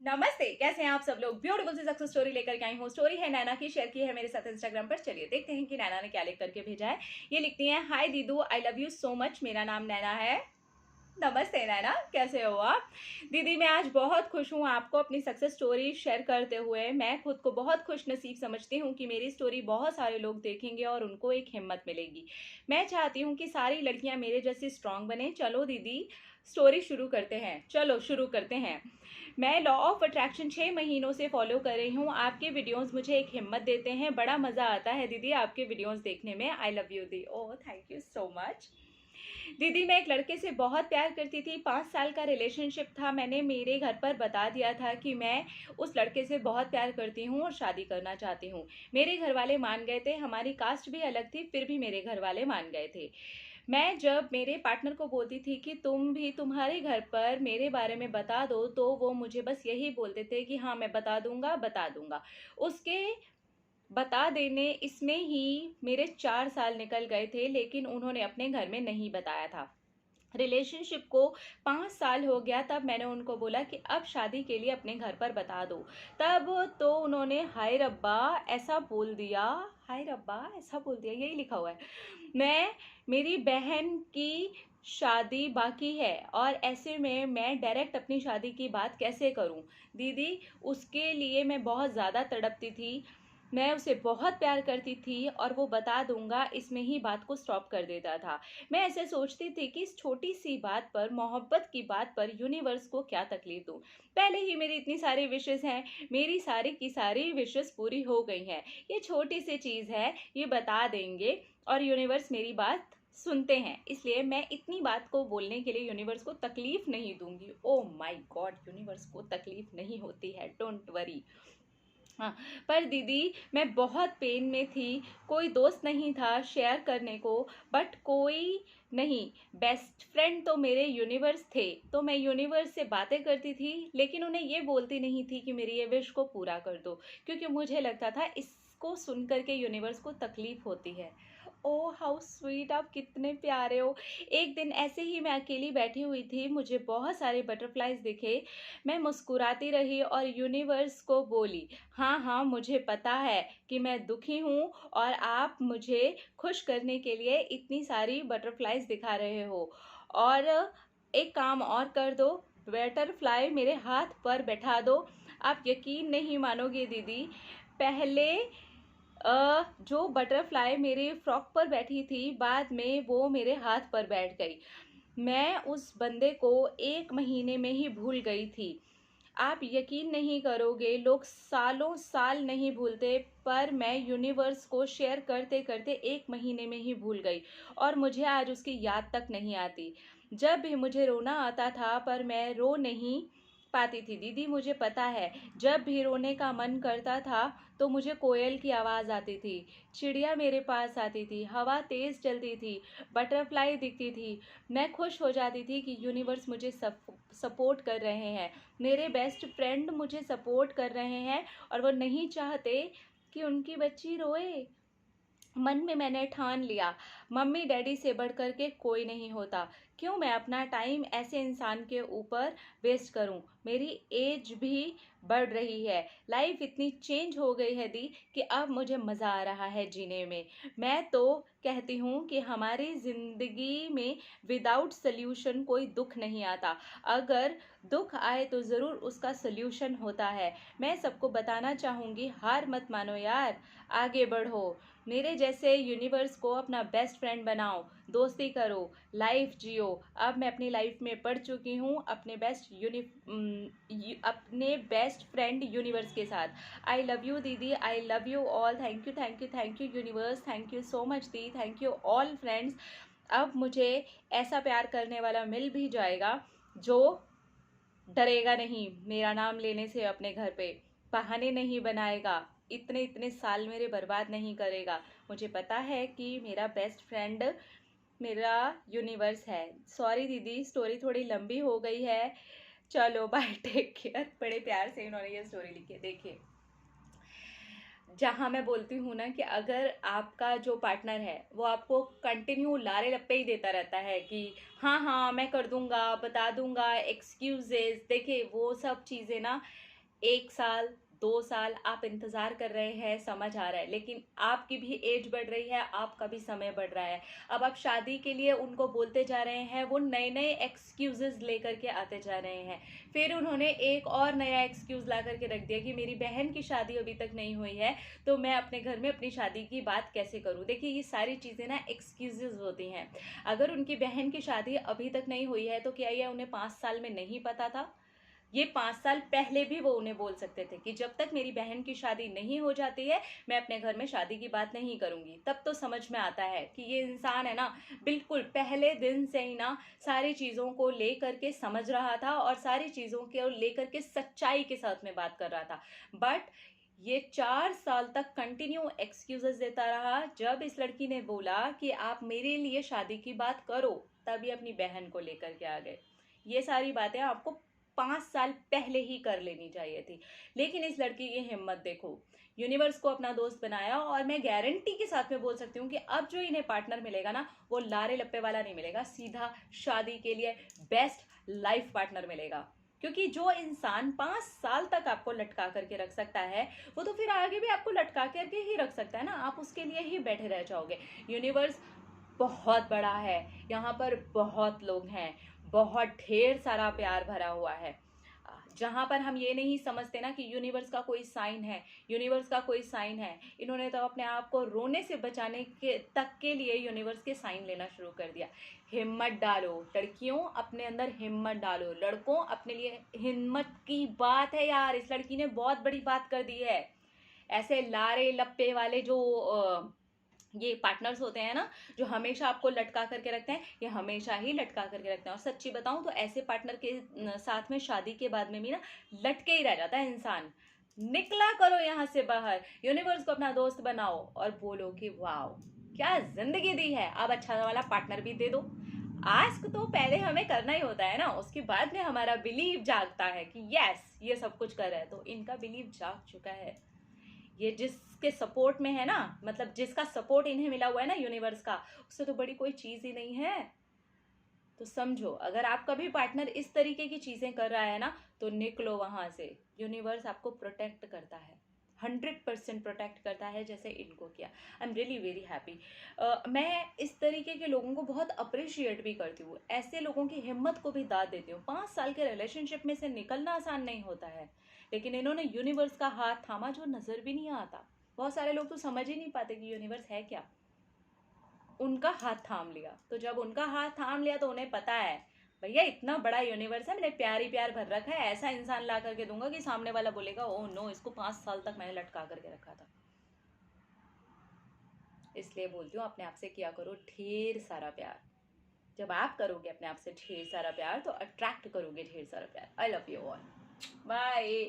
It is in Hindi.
नमस्ते, कैसे हैं आप सब लोग। ब्यूटीफुल सी सक्सेस स्टोरी लेकर के आई हूँ। स्टोरी है नैना की, शेयर की है मेरे साथ इंस्टाग्राम पर। चलिए देखते हैं कि नैना ने क्या लिख करके भेजा है। ये लिखती हैं, हाय दीदू, I love you so much. मेरा नाम नैना है। नमस्ते नैना, कैसे हो आप। दीदी मैं आज बहुत खुश हूँ आपको अपनी सक्सेस स्टोरी शेयर करते हुए। मैं खुद को बहुत खुश नसीब समझती हूँ कि मेरी स्टोरी बहुत सारे लोग देखेंगे और उनको एक हिम्मत मिलेगी। मैं चाहती हूँ कि सारी लड़कियाँ मेरे जैसी स्ट्रांग बने। चलो दीदी स्टोरी शुरू करते हैं। चलो शुरू करते हैं। मैं लॉ ऑफ अट्रैक्शन 6 महीनों से फॉलो कर रही हूँ। आपके वीडियोस मुझे एक हिम्मत देते हैं। बड़ा मज़ा आता है दीदी आपके वीडियोस देखने में। आई love you the. Oh thank you so much. दीदी मैं एक लड़के से बहुत प्यार करती थी। 5 साल का रिलेशनशिप था। मैंने मेरे घर पर बता दिया था कि मैं उस लड़के से बहुत प्यार करती हूँ और शादी करना चाहती हूँ। मेरे घर वाले मान गए थे। हमारी कास्ट भी अलग थी, फिर भी मेरे घर वाले मान गए थे। मैं जब मेरे पार्टनर को बोलती थी कि तुम भी तुम्हारे घर पर मेरे बारे में बता दो, तो वो मुझे बस यही बोलते थे कि हाँ मैं बता दूंगा बता दूंगा। उसके बता देने इसमें ही मेरे 4 साल निकल गए थे, लेकिन उन्होंने अपने घर में नहीं बताया था। रिलेशनशिप को 5 साल हो गया, तब मैंने उनको बोला कि अब शादी के लिए अपने घर पर बता दो। तब तो उन्होंने हाय रब्बा ऐसा बोल दिया, हाय रब्बा ऐसा बोल दिया, यही लिखा हुआ है। मेरी बहन की शादी बाकी है और ऐसे में मैं डायरेक्ट अपनी शादी की बात कैसे करूं। दीदी उसके लिए मैं बहुत ज़्यादा तड़पती थी। मैं उसे बहुत प्यार करती थी और वो बता दूंगा इसमें ही बात को स्टॉप कर देता था। मैं ऐसे सोचती थी कि इस छोटी सी बात पर, मोहब्बत की बात पर यूनिवर्स को क्या तकलीफ दूं। पहले ही मेरी इतनी सारी विशेस हैं। मेरी सारी की सारी विशेस पूरी हो गई हैं। ये छोटी सी चीज़ है, ये बता देंगे और यूनिवर्स मेरी बात सुनते हैं। इसलिए मैं इतनी बात को बोलने के लिए यूनिवर्स को तकलीफ नहीं दूंगी। ओ माय गॉड, यूनिवर्स को तकलीफ नहीं होती है, डोंट वरी। हाँ, पर दीदी मैं बहुत पेन में थी। कोई दोस्त नहीं था शेयर करने को, बट कोई नहीं। बेस्ट फ्रेंड तो मेरे यूनिवर्स थे, तो मैं यूनिवर्स से बातें करती थी, लेकिन उन्हें ये बोलती नहीं थी कि मेरी ये विश को पूरा कर दो, क्योंकि मुझे लगता था इसको सुन करके यूनिवर्स को तकलीफ होती है। ओ हाउ स्वीट, आप कितने प्यारे हो। एक दिन ऐसे ही मैं अकेली बैठी हुई थी, मुझे बहुत सारे बटरफ्लाइज दिखे। मैं मुस्कुराती रही और यूनिवर्स को बोली, हाँ हाँ मुझे पता है कि मैं दुखी हूँ और आप मुझे खुश करने के लिए इतनी सारी बटरफ्लाइज दिखा रहे हो। और एक काम और कर दो, बटरफ्लाई मेरे हाथ पर बैठा दो। आप यकीन नहीं मानोगे दीदी, पहले जो बटरफ्लाई मेरे फ्रॉक पर बैठी थी, बाद में वो मेरे हाथ पर बैठ गई। मैं उस बंदे को 1 महीने में ही भूल गई थी। आप यकीन नहीं करोगे, लोग सालों साल नहीं भूलते, पर मैं यूनिवर्स को शेयर करते करते 1 महीने में ही भूल गई और मुझे आज उसकी याद तक नहीं आती। जब भी मुझे रोना आता था, पर मैं रो नहीं पाती थी दीदी, मुझे पता है। जब भी रोने का मन करता था तो मुझे कोयल की आवाज़ आती थी, चिड़िया मेरे पास आती थी, हवा तेज़ चलती थी, बटरफ्लाई दिखती थी। मैं खुश हो जाती थी कि यूनिवर्स मुझे सपोर्ट कर रहे हैं, मेरे बेस्ट फ्रेंड मुझे सपोर्ट कर रहे हैं और वो नहीं चाहते कि उनकी बच्ची रोए। मन में मैंने ठान लिया, मम्मी डैडी से बढ़ कर के कोई नहीं होता। क्यों मैं अपना टाइम ऐसे इंसान के ऊपर वेस्ट करूं। मेरी एज भी बढ़ रही है, लाइफ इतनी चेंज हो गई है दी कि अब मुझे मज़ा आ रहा है जीने में। मैं तो कहती हूँ कि हमारी ज़िंदगी में विदाउट सल्यूशन कोई दुख नहीं आता। अगर दुख आए तो ज़रूर उसका सल्यूशन होता है। मैं सबको बताना चाहूँगी, हार मत मानो यार, आगे बढ़ो। मेरे जैसे यूनिवर्स को अपना बेस्ट फ्रेंड बनाओ, दोस्ती करो, लाइफ जियो। अब मैं अपनी लाइफ में पढ़ चुकी हूँ अपने बेस्ट फ्रेंड यूनिवर्स के साथ। आई लव यू दीदी, आई love you all. Thank you thank you thank you universe, thank you so much the, thank you all friends. अब मुझे ऐसा प्यार करने वाला मिल भी जाएगा जो डरेगा नहीं मेरा नाम लेने से, अपने घर पे बहाने नहीं बनाएगा, इतने इतने साल मेरे बर्बाद नहीं करेगा। मुझे पता है कि मेरा बेस्ट फ्रेंड मेरा यूनिवर्स है। सॉरी दीदी, स्टोरी थोड़ी लंबी हो गई है। चलो बाय, टेक केयर। बड़े प्यार से इन्होंने ये स्टोरी लिखी है, देखिए। जहाँ मैं बोलती हूँ ना कि अगर आपका जो पार्टनर है वो आपको कंटिन्यू लारे लप्पे ही देता रहता है कि हाँ हाँ मैं कर दूंगा, बता दूंगा, एक्सक्यूजेस, देखिए वो सब चीज़ें ना 1 साल, 2 साल आप इंतज़ार कर रहे हैं, समझ आ रहा है, लेकिन आपकी भी एज बढ़ रही है, आपका भी समय बढ़ रहा है। अब आप शादी के लिए उनको बोलते जा रहे हैं, वो नए-नए एक्सक्यूज़ेज़ लेकर के आते जा रहे हैं। फिर उन्होंने एक और नया एक्सक्यूज़ ला कर के रख दिया कि मेरी बहन की शादी अभी तक नहीं हुई है, तो मैं अपने घर में अपनी शादी की बात कैसे करूँ? देखिए, ये सारी चीज़ें ना एक्सक्यूज़ेज़ होती हैं। अगर उनकी बहन की शादी अभी तक नहीं हुई है, तो क्या ये उन्हें 5 साल में नहीं पता था? ये 5 साल पहले भी वो उन्हें बोल सकते थे कि जब तक मेरी बहन की शादी नहीं हो जाती है, मैं अपने घर में शादी की बात नहीं करूँगी। तब तो समझ में आता है कि ये इंसान है ना, बिल्कुल पहले दिन से ही ना सारी चीज़ों को लेकर के समझ रहा था और सारी चीज़ों को लेकर के सच्चाई के साथ में बात कर रहा था। बट ये 4 साल तक कंटिन्यू एक्सक्यूज़ेज़ देता रहा। जब इस लड़की ने बोला कि आप मेरे लिए शादी की बात करो, तभी अपनी बहन को लेकर के आ गए। ये सारी बातें आपको 5 साल पहले ही कर लेनी चाहिए थी। लेकिन इस लड़की की हिम्मत देखो, यूनिवर्स को अपना दोस्त बनाया और मैं गारंटी के साथ में बोल सकती हूँ कि अब जो इन्हें पार्टनर मिलेगा ना, वो लारे लप्पे वाला नहीं मिलेगा, सीधा शादी के लिए बेस्ट लाइफ पार्टनर मिलेगा। क्योंकि जो इंसान 5 साल तक आपको लटका करके रख सकता है, वो तो फिर आगे भी आपको लटका करके ही रख सकता है ना, आप उसके लिए ही बैठे रह जाओगे। यूनिवर्स बहुत बड़ा है, यहाँ पर बहुत लोग हैं, बहुत ढेर सारा प्यार भरा हुआ है। जहाँ पर हम ये नहीं समझते ना कि यूनिवर्स का कोई साइन है, यूनिवर्स का कोई साइन है, इन्होंने तो अपने आप को रोने से बचाने के तक के लिए यूनिवर्स के साइन लेना शुरू कर दिया। हिम्मत डालो लड़कियों, अपने अंदर हिम्मत डालो। लड़कों, अपने लिए हिम्मत की बात है यार, इस लड़की ने बहुत बड़ी बात कर दी है। ऐसे लारे लप्पे वाले जो ये पार्टनर्स होते हैं ना, जो हमेशा आपको लटका करके रखते हैं, ये हमेशा ही लटका करके रखते हैं। और सच्ची बताऊं तो ऐसे पार्टनर के साथ में शादी के बाद में भी ना लटके ही रह जाता है इंसान। निकला करो यहाँ से बाहर, यूनिवर्स को अपना दोस्त बनाओ और बोलो कि वाओ क्या जिंदगी दी है, अब अच्छा वाला पार्टनर भी दे दो। आस्क तो पहले हमें करना ही होता है ना, उसके बाद में हमारा बिलीव जागता है कि यस ये सब कुछ कर रहा है। तो इनका बिलीव जाग चुका है। ये जिसके सपोर्ट में है ना, मतलब जिसका सपोर्ट इन्हें मिला हुआ है ना यूनिवर्स का, उससे तो बड़ी कोई चीज ही नहीं है। तो समझो, अगर आपका भी पार्टनर इस तरीके की चीजें कर रहा है ना, तो निकलो वहां से। यूनिवर्स आपको प्रोटेक्ट करता है, 100% प्रोटेक्ट करता है, जैसे इनको किया। I am really very happy. मैं इस तरीके के लोगों को बहुत अप्रिशिएट भी करती हूँ, ऐसे लोगों की हिम्मत को भी दाद देती हूँ। 5 साल के रिलेशनशिप में से निकलना आसान नहीं होता है, लेकिन इन्होंने यूनिवर्स का हाथ थामा जो नजर भी नहीं आता। बहुत सारे लोग तो समझ ही नहीं पाते कि यूनिवर्स है क्या, उनका हाथ थाम लिया। तो जब उनका हाथ थाम लिया तो उन्हें पता है भैया इतना बड़ा यूनिवर्स है, मैंने प्यार ही प्यार भर रखा है, ऐसा इंसान ला करके दूंगा कि सामने वाला बोलेगा ओह नो, इसको 5 साल तक मैंने लटका करके रखा था। इसलिए बोलती हूँ अपने आप से किया करो ढेर सारा प्यार। जब आप करोगे अपने आप से ढेर सारा प्यार, तो अट्रैक्ट करोगे ढेर सारा प्यार। I love you all, bye.